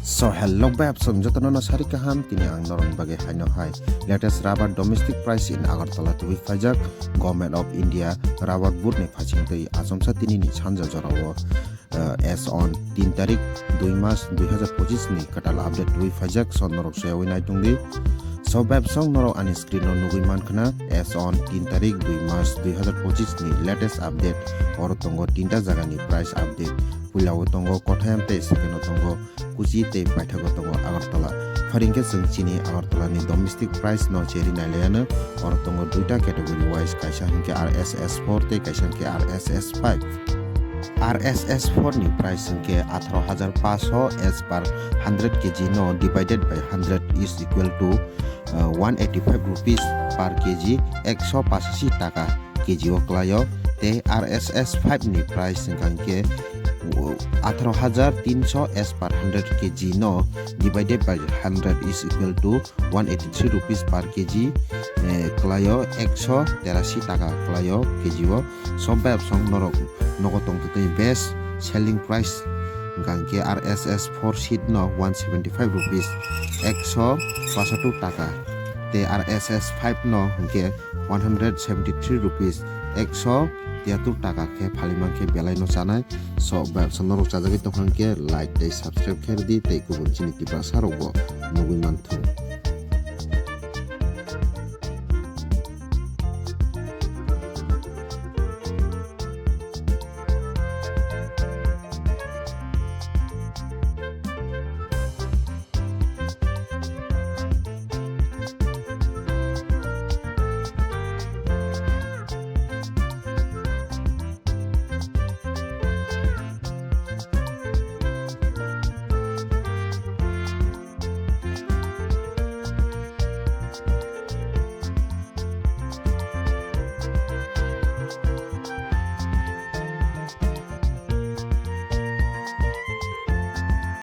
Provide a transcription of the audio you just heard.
So hello babs, jotono no sari kaham tini ang norong bagai haino hai. Latest rubber domestic price in Agartala to be fajak. Government of India rubber boot ne phaching tei asomsa tini ni chanja jorawo. As on 3 tarik 2 Mas 2025 ni katal update to be fajak so norok sewi nai tungdi. So babs song norok ani screen no nugui man khana as on 3 tarik 2 Mas 2025 ni latest update oro tongo 3ta jaga ni price update. Pulawo tongo kothayam tei second tongo kuchi tei paithago tongo Agartala faringke jeng chini Agartala ni domestic price no cheri nailayana oro tongo duita category wise kaisa hingke RSS4 tei kaisa hingke RSS5 RSS4 ni price hingke 18500 as per 100 kg no divided by 100 is equal to 185 rupees per kg 185 taka kg o klayo te RSS5 ni price hingke 18300 as per 100 kg no divided by 100 is equal to 183 rupees per kg klayo 183 taka klayo kg o sobbab song norok nogotong tutui best selling price gangke RSS4 sheet no 175 rupees 162 taka te RSS5 no hingke 173 rupees 173 taka ke phalimang ke belai no chanai so babsa norok chajagoi tongkhang ke like tei subscribe kher di tei kubun chini Tiprasa rok bo nugui manthung.